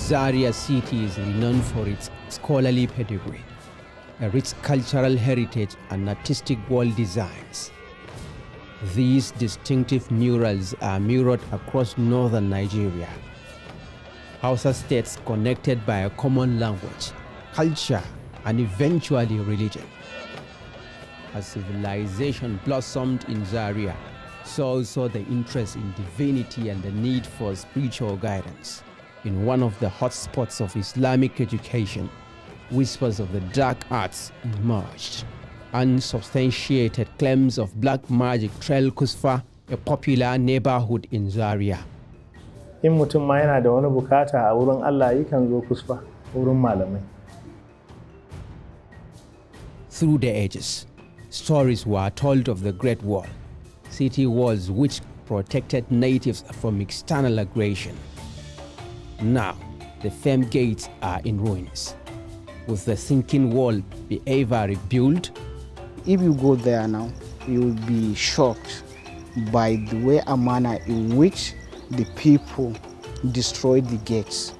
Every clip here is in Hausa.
Zaria City is renowned for its scholarly pedigree, a rich cultural heritage and artistic wall designs. These distinctive murals are mirrored across northern Nigeria. Hausa states connected by a common language, culture, and eventually religion. As civilization blossomed in Zaria, so also the interest in divinity and the need for spiritual guidance. In one of the hotspots of Islamic education, whispers of the dark arts emerged. Unsubstantiated claims of black magic trail Kusfa, a popular neighborhood in Zaria. In mutum ma yana da wani bukata a wurin Allah yakan zo Kusfa wurin malamai. Through the ages, stories were told of the Great Wall, city walls which protected natives from external aggression. Now, the famed gates are in ruins. Will the sinking wall be ever rebuilt? If you go there now, you will be shocked by the way and manner in which the people destroyed the gates.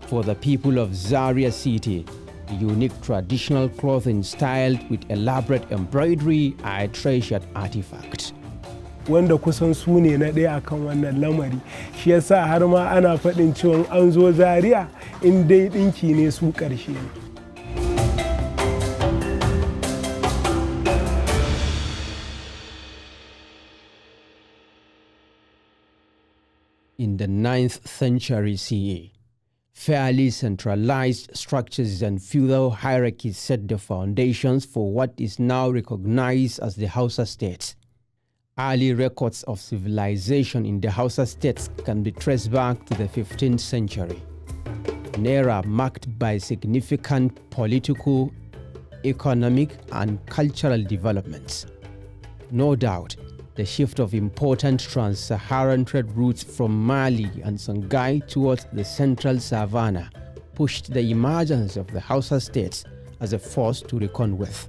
For the people of Zaria City, the unique traditional clothing styled with elaborate embroidery are a treasured artifact. Wanda kusan su ne na ɗaya akan wannan lamari, shi yasa har ma ana faɗin cewa an zo Zaria in dai ɗinki ne su ƙarshe ne. In the 9th century CE, fairly centralized structures and feudal hierarchies set the foundations for what is now recognized as the Hausa states. Early records of civilization in the Hausa states can be traced back to the 15th century, an era marked by significant political, economic, and cultural developments. No doubt, the shift of important trans-Saharan trade routes from Mali and Songhai towards the central savannah pushed the emergence of the Hausa states as a force to reckon with.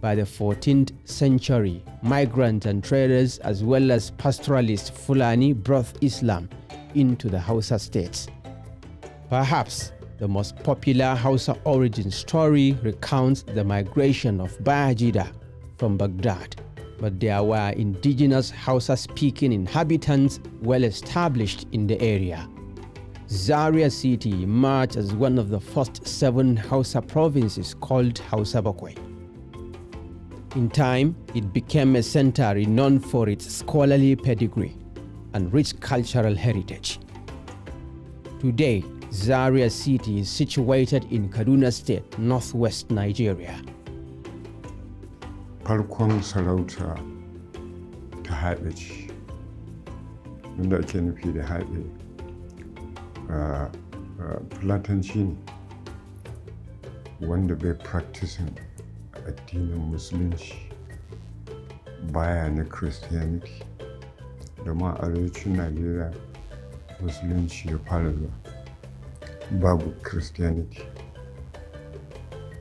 By the 14th century, migrants and traders as well as pastoralist Fulani brought Islam into the Hausa states. Perhaps the most popular Hausa origin story recounts the migration of Bayajida from Baghdad, but there were indigenous Hausa-speaking inhabitants well established in the area. Zaria City emerged as one of the first 7 Hausa provinces called Hausa Bakwai. In time, it became a center renowned for its scholarly pedigree and rich cultural heritage. Today, Zaria City is situated in Kaduna State, northwest Nigeria. Farkon sarauta ta haɗe ce, wanda ake nufi da haɗe Fulatanci ne wanda bai practicing addinin Musulunci, baya na Christianity, da ma arewacin Najeriya Musulunci ya fara zuwa, babu Christianity.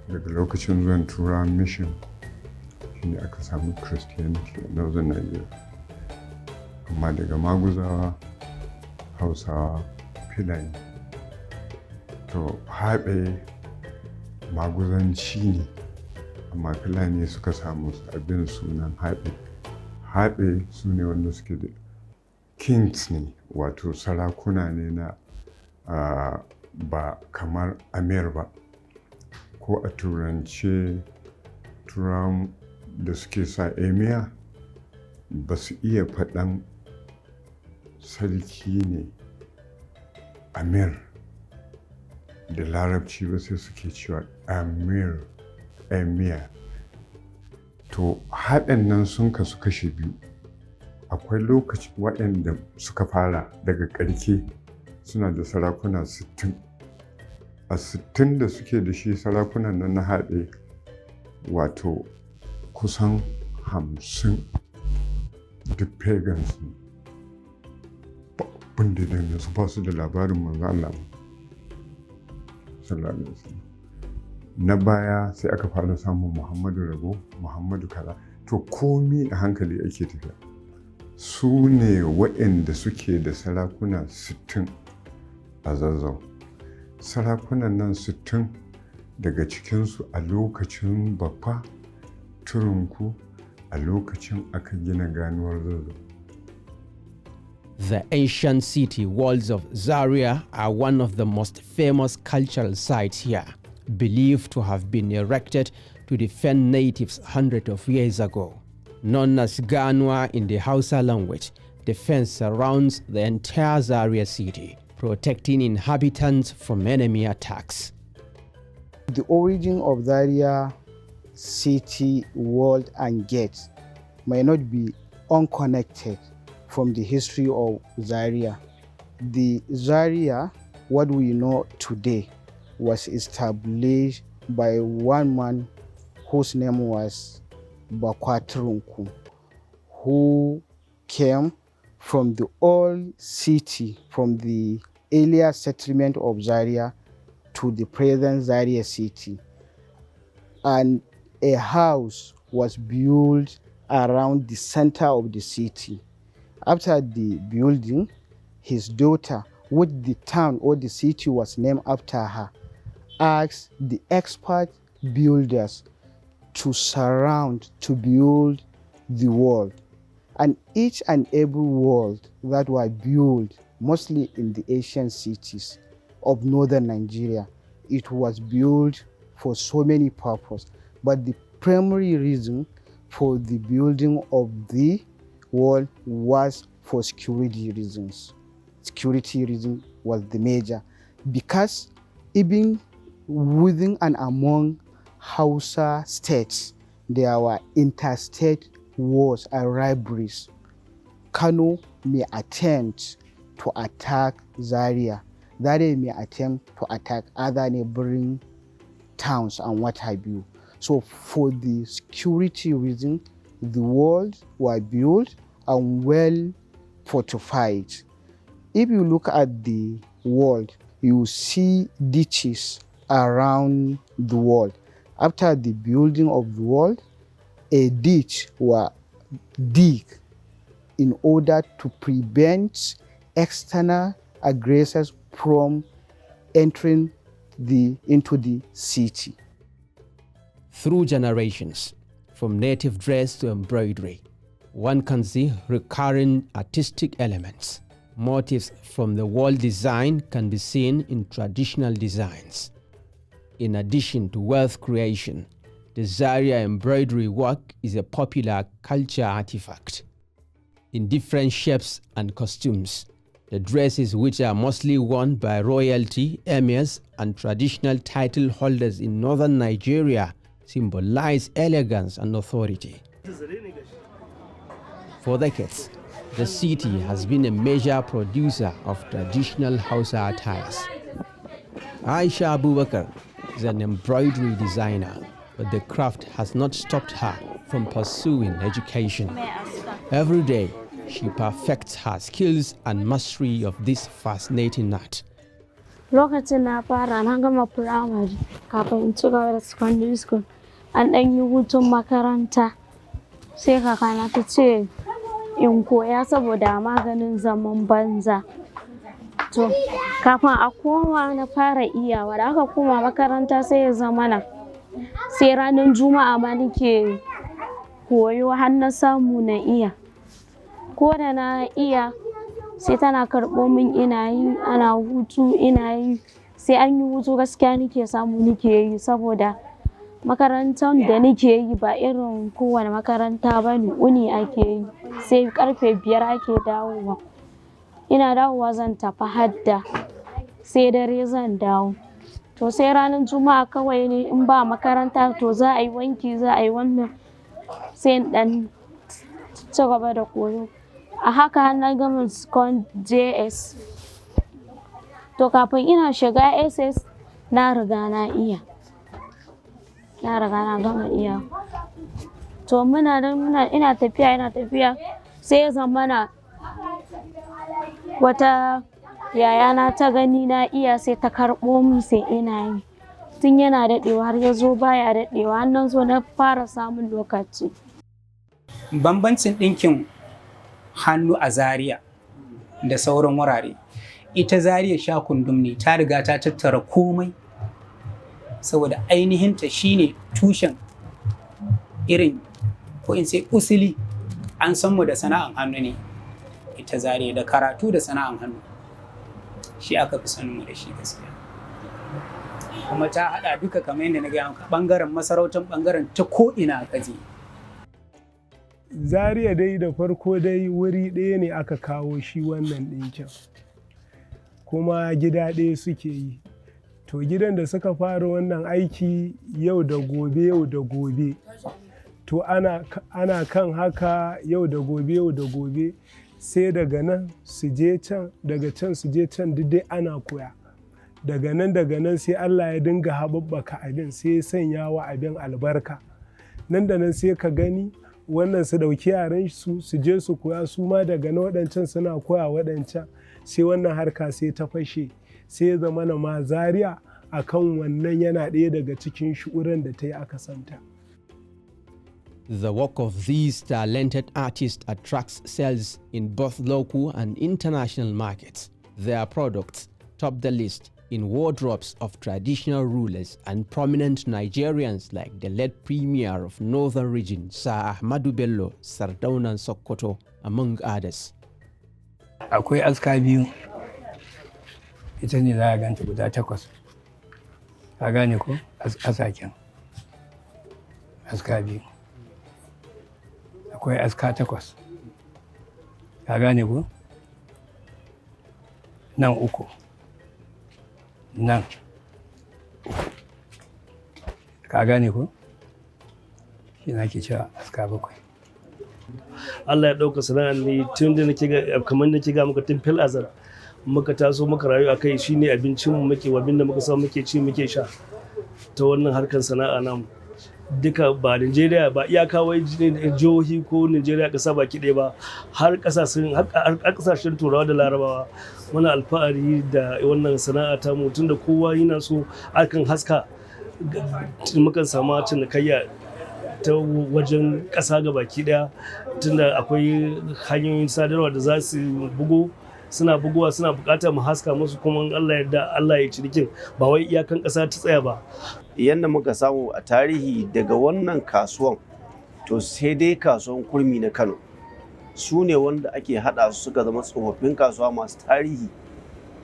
Daga lokacin zuwan Turawan mission shine aka samu Christianity a northern Nigeria. Amma daga Maguzawa, Hausawa, Fulani. To haɓe Maguzanci ne, amma Fulani suka samu abin sunan haɓe. Haɓe su ne wanda suke da kings ne, wato sarakuna ne na ba kamar Amir ba, ko a turance Turawan da suke sa emir ba su iya faɗan sarki ne Amir da Larabci ba, sai suke cewa Amir, emir. To haɗin nan sun kasu kashe biyu. Akwai lokaci waɗanda suka fara daga ƙarke suna da sarakuna 60. A 60 da suke da shi sarakunan nan na haɗe, wato kusan 50 duk pagans ne. Babban da su ba su da labarin manzo Allah sallallahu alaihi wasallam. Na baya sai aka fara samun Muhammadu Rabo, Muhammadu kaza. To komi a hankali ake tafiya. Su ne waɗanda suke da sarakuna 60 a Zazzau. Sarakunan nan 60 daga cikinsu a lokacin Baffa Turunku a lokacin aka gina ganuwar Zazzau. The ancient city walls of Zaria are one of the most famous cultural sites here, believed to have been erected to defend natives hundreds of years ago. Known as Ganwa in the Hausa language, the fence surrounds the entire Zaria city, protecting inhabitants from enemy attacks. The origin of Zaria City wall and gates may not be unconnected from the history of Zaria. The Zaria, what we know today, was established by one man whose name was Bakwaturunku, who came from the old city, from the earlier settlement of Zaria to the present Zaria City. And a house was built around the center of the city. After the building, his daughter, which the town or the city was named after her, asked the expert builders to build the wall. And each and every wall that were built, mostly in the ancient cities of northern Nigeria, it was built for so many purposes. But the primary reason for the building of the wall was for security reasons. Security reason was the major, because even within and among Hausa states, there were interstate wars and rivalries. Kano may attempt to attack Zaria. Zaria may attempt to attack other neighboring towns and what have you. So for the security reason, the walls were built and well fortified. If you look at the wall, you see ditches around the wall. After the building of the wall, a ditch was dug in order to prevent external aggressors from entering into the city. Through generations, from native dress to embroidery, one can see recurring artistic elements. Motifs from the wall design can be seen in traditional designs. In addition to wealth creation, the Zaria embroidery work is a popular culture artifact. In different shapes and costumes, the dresses, which are mostly worn by royalty, emirs, and traditional title holders in northern Nigeria, symbolize elegance and authority. For decades, the city has been a major producer of traditional Hausa attires. Aisha Abubakar is an embroidery designer, but the craft has not stopped her from pursuing education. Every day, she perfects her skills and mastery of this fascinating art. Lokacin na fara na gama primary kafin in ci gaba da secondary school, an ɗan yi hutun makaranta, sai kakana ta ce in koya saboda maganin zaman banza. To kafin a koma na fara iyawa, da aka koma makaranta sai ya zamana sai ranar Juma'a ma nake koyo har na samu na iya. Ko da na iya sai tana karɓo min ina yi, ana hutu ina yi, sai an yi hutu gaskiya nake samu nake yi saboda makarantar da nake yi ba irin kowane makaranta ba ne, uni ake yi, sai karfe 5 ake dawowa. Ina dawowa zan tafi hadda, sai dare zan dawo. To sai ranar Juma'a kawai ne in ba makaranta to za a yi wanki, za a yi wannan, sai in ɗan ci gaba da koyo. A haka har na gama JS. To kafin ina shiga SS na riga na iya. Na riga na gama iya. To ina tafiya sai ya zamana wata yayana ta gani na iya sai ta karɓo min sai ina yi. Tun yana daɗewa har ya zo baya daɗewa, har na zo na fara samun lokaci. Bambancin ɗinkin hannu a Zaria da sauran wurare, ita Zaria sha kundum ne, ta riga ta tattara komai saboda ainihinta shine tushen irin ko in sai usuli an san mu da sana'an hannu ne, ita Zaria da karatu da sana'an hannu shi aka fi sanin mu da shi gaskiya. Kuma ta hada duka kamar yadda na gaya maka bangaren masarautar bangaren ta ko ina ka je. Zaria dai da farko dai wuri ɗaya ne aka kawo shi wannan ɗinkin, kuma gida ɗaya suke yi. To gidan da suka fara wannan aiki yau da gobe, to ana kan haka yau da gobe sai daga nan su je can, daga can su je can, duk dai ana koya. Daga nan sai Allah ya dinga haɓaɓɓaka abin, sai ya sanya wa abin albarka. Nan da nan sai ka gani wannan su ɗauki yaran su je su koya, su ma daga na waɗancan suna koya waɗancan, sai wannan harka sai ta fashe, sai ya zama na ma Zaria akan wannan yana ɗaya daga cikin shu'uran da ta yi aka santa. The work of these talented artists attracts sales in both local and international markets. Their products top the list in wardrobes of traditional rulers and prominent Nigerians like the late Premier of Northern Region, Sir Ahmadu Bello Sardaunan Sokoto, among others. Akwai aska biyu, ita ne za a ganta guda 8. Ka gane ko? Asaken. Aska biyu. Akwai aska 8. Ka gane ko? Nan 3. Nan 3. Ka gane ko? Shi na ke cewa aska 7. Allah ya ɗauka sana'ar ne tun da nake ga kamar nake ga muka tun fil azar muka taso muka rayu akai, shine abincin mu muke wabin da muka samu muke ci muke sha ta wannan harkar sana'a namu duka, ba Najeriya ba iyaka wai jihohi ko Najeriya ƙasa baki ɗaya ba, har ƙasashen Turawa da Larabawa muna alfahari da wannan sana'a ta mu, tunda kowa yana so akan haska mukan samu cinikayya ta wajen ƙasa ga baki ɗaya, tunda akwai hanyoyin sadarwa da za su bugo, suna bugowa suna buƙatar mu haska musu, kuma Allah yarda Allah ya cinikin ba wai iyakan ƙasa ta tsaya ba. Yanda muka samu a tarihi daga wannan kasuwan, to sai dai kasuwan kurmi na Kano su ne wanda ake haɗa su suka zama tsofaffin kasuwa masu tarihi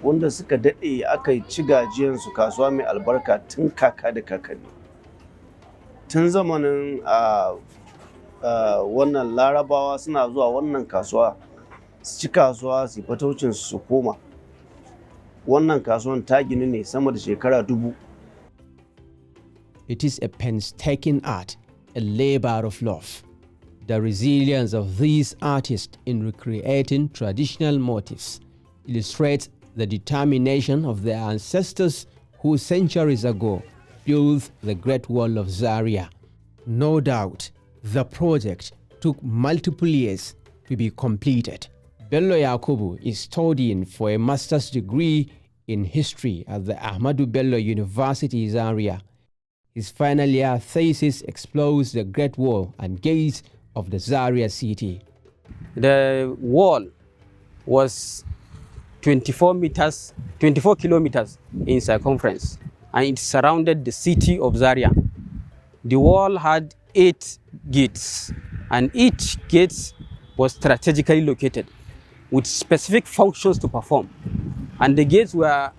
wanda suka daɗe aka ci gajiyansu, kasuwa mai albarka tun kaka da kakanni. Tun zamanin wannan Larabawa suna zuwa wannan kasuwa su ci kasuwa su fataucin su koma. Wannan kasuwan ta ginu ne sama da shekara 1000. It is a painstaking art, a labor of love. The resilience of these artists in recreating traditional motifs illustrates the determination of their ancestors who centuries ago built the Great Wall of Zaria. No doubt, the project took multiple years to be completed. Bello Yakubu is studying for a master's degree in history at the Ahmadu Bello University, Zaria. His final year thesis explores the Great Wall and gates of the Zaria City. The wall was 24 kilometers in circumference, and it surrounded the city of Zaria. The wall had 8 gates, and each gate was strategically located with specific functions to perform. And the gates were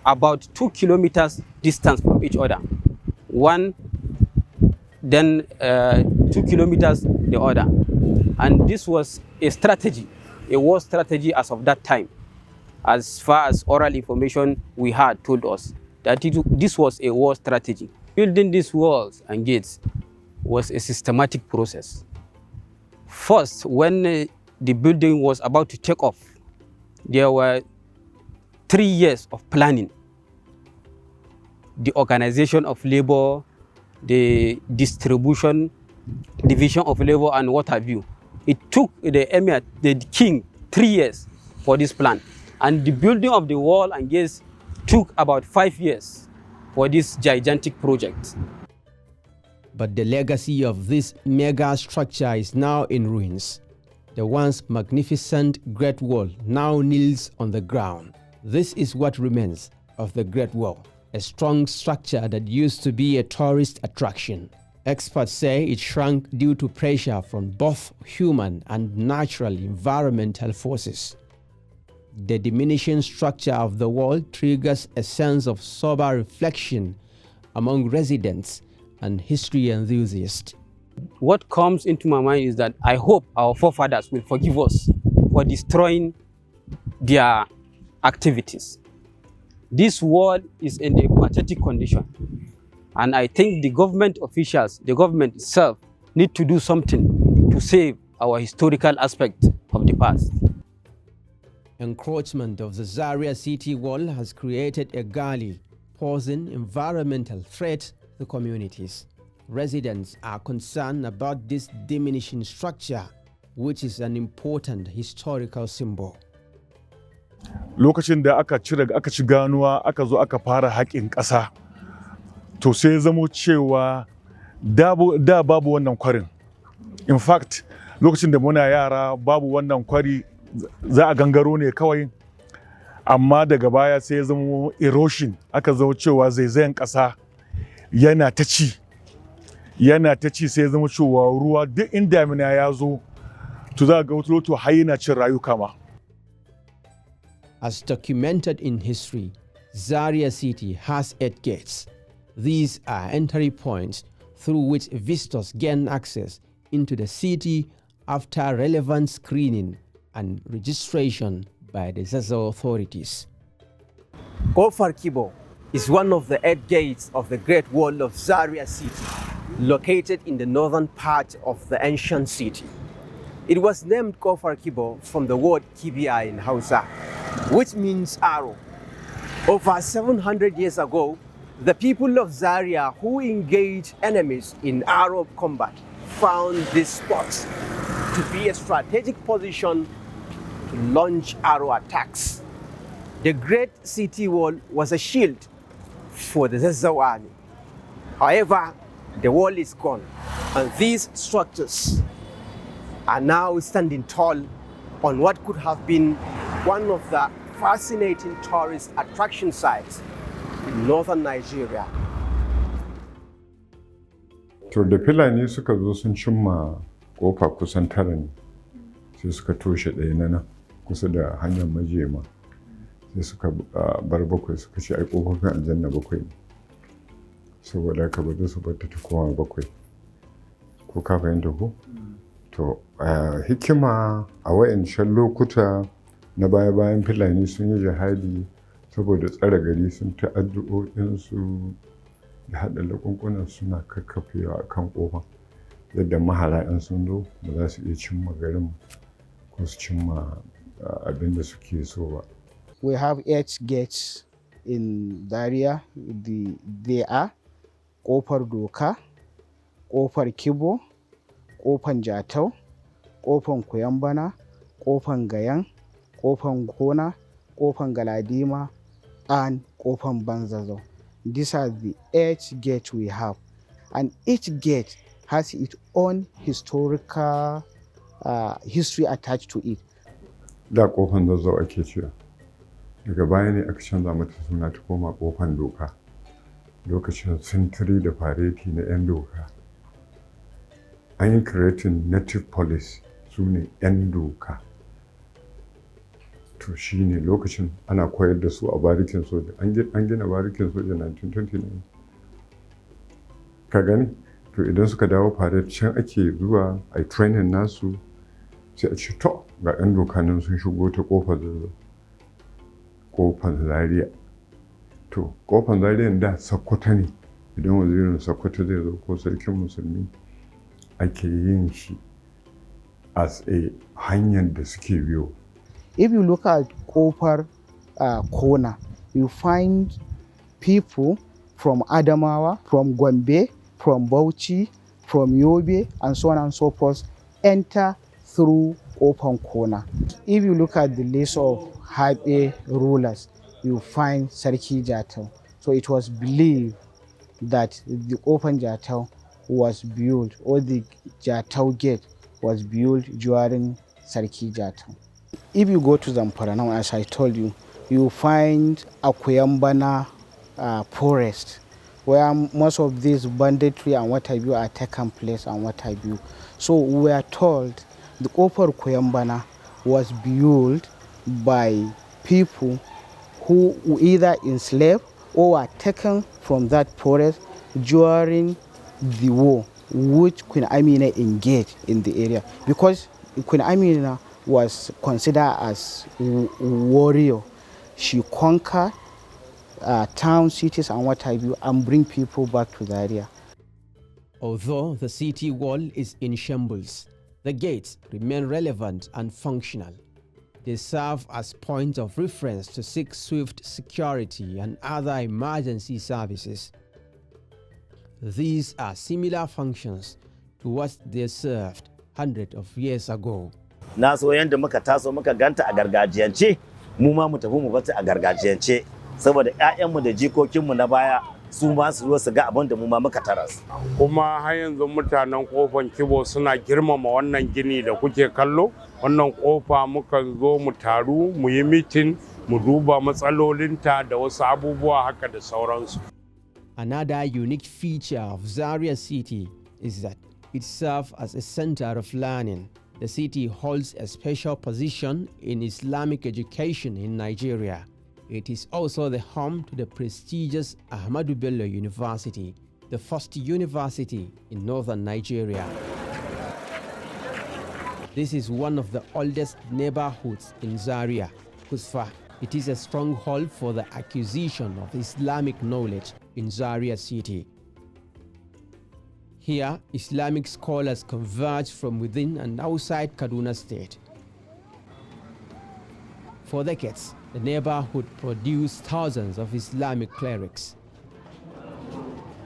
about 2 kilometers distance from each other. One, then 2 kilometers the other. And this was a strategy, a war strategy as of that time, as far as oral information we had told us, that this was a war strategy. Building these walls and gates was a systematic process. First, when the building was about to take off, there were 3 years of planning. The organization of labor, the distribution, division of labor, and what have you. It took the emir, the king, 3 years for this plan. And the building of the wall and gates took about 5 years for this gigantic project. But the legacy of this mega structure is now in ruins. The once magnificent Great Wall now kneels on the ground, This is what remains of the Great Wall, a strong structure that used to be a tourist attraction. Experts say it shrunk due to pressure from both human and natural environmental forces. The diminishing structure of the wall triggers a sense of sober reflection among residents and history enthusiasts. What comes into my mind is that I hope our forefathers will forgive us for destroying their activities. This wall is in a pathetic condition, and I think the government officials, the government itself, need to do something to save our historical aspect of the past. Encroachment of the Zaria City wall has created a gully, posing environmental threat to communities. Residents are concerned about this diminishing structure, which is an important historical symbol. Lokacin da aka ci ganuwa aka zo aka fara haƙin ƙasa, to sai zamo cewa da babu wannan kwarin. In fact, lokacin da muna yara babu wannan kwari, za a gangaro ne kawai, amma daga baya sai zamo erosion, aka zo cewa zaizayen ƙasa yana ta ci sai zama cewa ruwa duk inda damina ya zo to za ga wato har yana cin rayuka ma. As documented in history, Zaria City has 8 gates. These are entry points through which visitors gain access into the city after relevant screening and registration by the Zazzau authorities. Kofar Kibo is one of the 8 gates of the Great Wall of Zaria City, located in the northern part of the ancient city. It was named Kofar Kibo from the word Kibia in Hausa, which means arrow. Over 700 years ago, the people of Zaria who engaged enemies in arrow combat found this spot to be a strategic position to launch arrow attacks. The Great City Wall was a shield for the Zazzau army. However, the wall is gone, and these structures are now standing tall on what could have been one of the fascinating tourist attraction sites in northern Nigeria. To da Fulani suka zo sun cimma kofa kusan 9 ne, sai suka toshe ɗaya na nan kusa da hanyar majema, sai suka bar 7 suka ce ai kofofin aljanna 7 ne, saboda haka ba su bar ta koma 7. Ko ka fahimta ko? To hikima a wayancan lokuta na baya-bayan Fulani sun yi jihadi saboda tsare gari, sun ta addu'o'insu da haɗa laƙunƙunan suna kakkafewa a kan ƙofa, yadda mahara in sun zo ba za su iya cimma garin ko su cimma abin da suke so ba. We have 8 gates in Zaria. They are Kofar Doka, Kofar Kibo, Kofar Jatau, Kofar Kuyambana, Kofar Gayan, Kofar Gona, Kofar Galadima, and Kofar Banzazo. These are the 8 gates we have, and each gate has its own historical history attached to it. Da Kofar Zazzau ake cewa, daga baya ne aka canza mata suna ta koma Kofar Doka, lokacin sintiri da fareti na 'yan doka. An yi creating native police, su ne 'yan doka. To shi ne lokacin ana koyar da su a barikin soja. An gina barikin soja 1929. Ka gani? To idan suka dawo parade can ake zuwa a training nasu, sai a ce to ga 'yan doka nan sun shigo ta kofar Zazzau, kofar Zaria. To kofar Zaria da Sokoto ne, idan wazirin Sokoto zai zo ko sarkin musulmi ake yin shi as a hanyar da suke biyo. If you look at Kofar Kona, you find people from Adamawa, from Gombe, from Bauchi, from Yobe, and so on and so forth enter through Kofar Kona. If you look at the list of Habe rulers, you find Sarki Jatau. So it was believed that the Kofar Jatau was built, or the Jatau gate was built during Sarki Jatau. If you go to Zamfara now, as I told you, you find Akuyambana forest, where most of these banditry and what have you are taken place and what have you. So we are told the upper Kuyambana was built by people who were either enslaved or were taken from that forest during the war which Queen Amina engaged in the area, because Queen Amina was considered as warrior. She conquered towns, cities and what have you, and bring people back to the area. Although the city wall is in shambles, the gates remain relevant and functional. They serve as points of reference to seek swift security and other emergency services. These are similar functions to what they served hundreds of years ago. Na so yanda muka taso muka ganta a gargajiyance, mu ma mu tafi mu bata a gargajiyance, saboda ƴaƴanmu da jikokinmu na baya su ma su zo su ga abin da mu ma muka taras. Kuma har yanzu mutanen kofan Kibo suna girmama wannan gini da kuke kallo. Wannan kofa muka zo mu taru mu yi meeting mu duba matsalolinta da wasu abubuwa haka da sauransu. Another unique feature of Zaria City is that it serves as a center of learning. The city holds a special position in Islamic education in Nigeria. It is also the home to the prestigious Ahmadu Bello University, the first university in northern Nigeria. This is one of the oldest neighborhoods in Zaria, Kusfa. It is a stronghold for the acquisition of Islamic knowledge in Zaria City. Here, Islamic scholars converge from within and outside Kaduna State. For decades, the neighborhood produced thousands of Islamic clerics.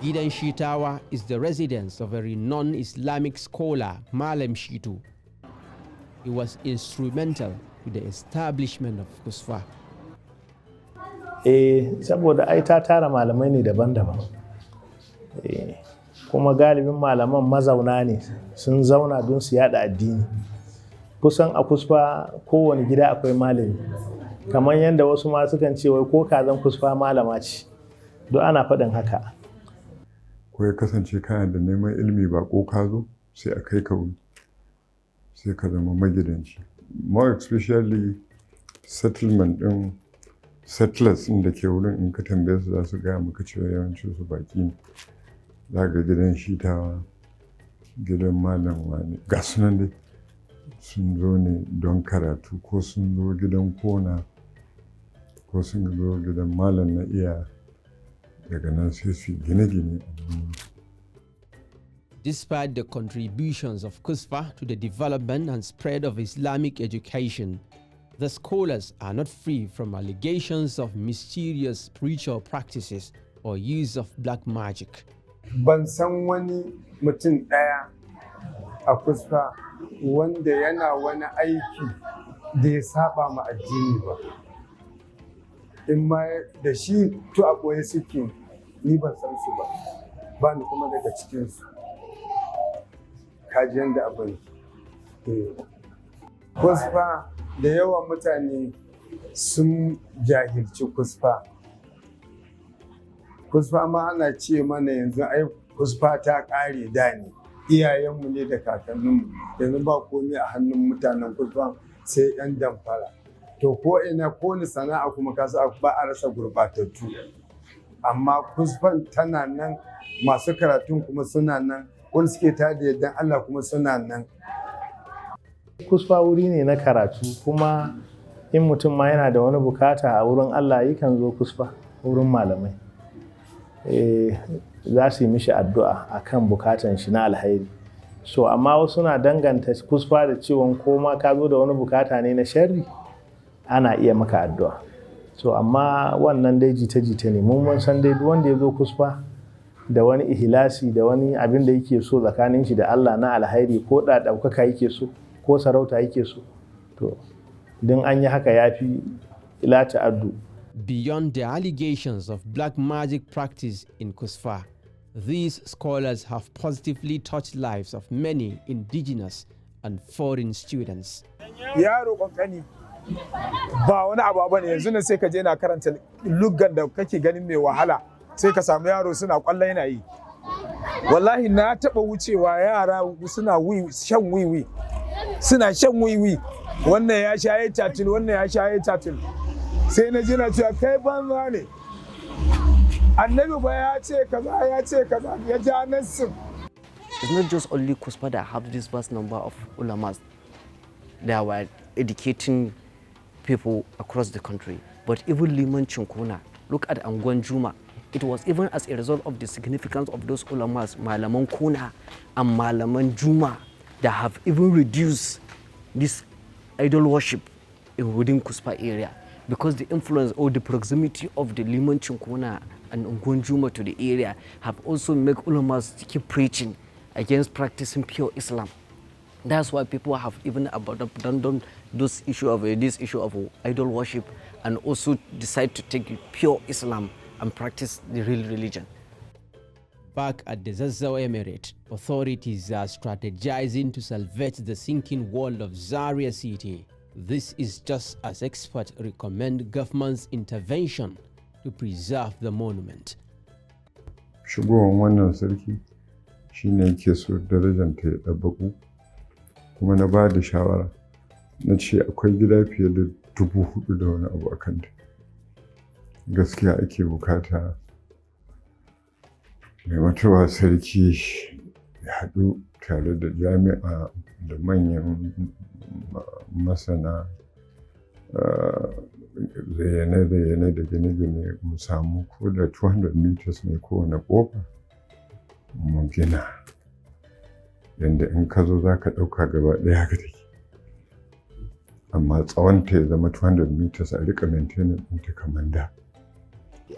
Gidan Shitawa is the residence of a renowned Islamic scholar, Malam Shitu. He was instrumental to the establishment of Kusfa. Saboda ai ta tara malamai ne daban-daban. Kuma galibin malaman mazauna ne, sun zauna don su yada addini. Kusan a Kusfa kowane gida akwai malami. Kamar yadda wasu ma sukan ce wai ko kazan Kusfa malama ce. Duk ana faɗin haka. Ko ya kasance kana da neman ilimi ba ko ka zo sai a kai ka wuri. Sai ka zama magidanci. More especially settlement ɗin settlers ɗin da ke wurin in ka tambaye su za su gaya maka cewa yawancin su baki ne. Za ga gidan Shitawa, gidan Malam wani, ga sunan dai sun zo ne don karatu, ko sun zo gidan Kona, ko sun zo gidan Malam na iya, daga nan sai su gine-gine. Despite the contributions of Kusfa to the development and spread of Islamic education, the scholars are not free from allegations of mysterious spiritual practices or use of black magic. Ban san wani mutum ɗaya a Kusfa wanda yana wani aiki da ya saba ma addini ba. In ma da shi to a ɓoye suke, ni ban san su ba, ba ni kuma daga cikinsu. Kaji yanda abin. Kusfa da yawan mutane sun jahilci Kusfa. Kusfa ma ana ce mana yanzu ai Kusfa ta ƙare da ne. Iyayenmu ne da kakanninmu. Yanzu ba komai a hannun mutanen Kusfa sai 'yan damfara. To ko ina ko ni sana'a kuma kasa ba a rasa gurbatattu. Amma Kusfan tana nan, masu karatun kuma suna nan, wani suke tada yadda Allah kuma suna nan. Kusfa wuri ne na karatu, kuma in mutum ma yana da wani bukata a wurin Allah yakan zo Kusfa wurin malamai. Za su yi mishi addu'a akan bukatan shi na alhairi. So amma wasu na danganta Kusfa da cewa ko ma ka zo da wani bukata ne na sharri, ana iya maka addu'a. So amma wannan dai jita-jita ne. Mun san dai duk wanda ya zo Kusfa da wani ihlasi da wani abin da yake so tsakanin shi da Allah na alhairi, ko da ɗaukaka yake so ko sarauta yake so, to don an yi haka ya fi ila ta'addu. Beyond the allegations of black magic practice in Kusfa, these scholars have positively touched lives of many indigenous and foreign students. Yaro kankani ba wani abu bane yanzu ne sai ka je na karanta luggan da kake ganin mai wahala sai ka samu yaro suna kwallo yana yi. Wallahi na taɓa wucewa yara suna shan wiwi suna shan wiwi, wannan ya shaye tatil wannan ya shaye tatil, sai na ji na cewa kai banza ne, annabi ba ya ce kaza ya ja nassin. It's not just only Kusfa that have this vast number of ulamas that were educating people across the country, but even Liman Chinkuna, look at Angwan Juma. It was even as a result of the significance of those ulamas, Malaman Kuna and Malaman Juma, that have even reduced this idol worship within Kusfa area, because the influence or the proximity of the Liman Chinkuna and Angwan Juma to the area have also made ulamas keep preaching against practicing pure Islam. That's why people have even abandoned this issue of idol worship and also decide to take pure Islam and practice the real religion. Back at the Zazzau Emirate, authorities are strategizing to salvage the sinking wall of Zaria City. This is just as experts recommend government's intervention to preserve the monument. Shigowar wannan sarki shine yake so darajanta ya ɗabbaƙu, kuma na ba da shawara na ce akwai gida fiye da 4,000 da wani abu a kanta. Gaskiya ake bukata mai martaba sarki ya haɗu tare da jami'a da manyan masana zayyane da gine-gine mu samu ko da 200 meters ne kowane ƙofa mu gina yadda in ka zo za ka ɗauka gaba ɗaya haka take, amma tsawonta ya zama 200 meters a rika maintaining ɗinta kamar da.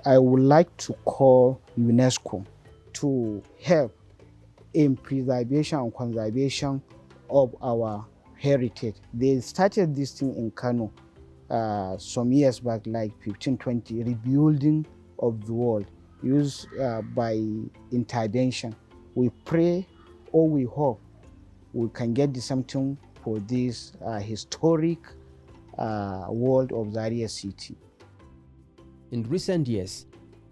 I would like to call UNESCO to help in preservation and conservation of our heritage. They started this thing in Kano some years back, like 15-20, rebuilding of the world used by intervention. We pray or we hope we can get something for this historic world of Zaria City. In recent years,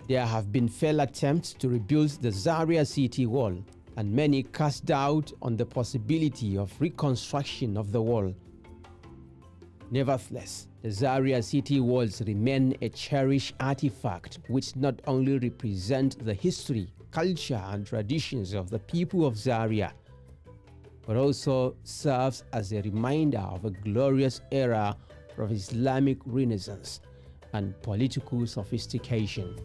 there have been failed attempts to rebuild the Zaria City wall, and many cast doubt on the possibility of reconstruction of the wall. Nevertheless, the Zaria City walls remain a cherished artifact which not only represent the history, culture, and traditions of the people of Zaria, but also serves as a reminder of a glorious era of Islamic Renaissance and political sophistication.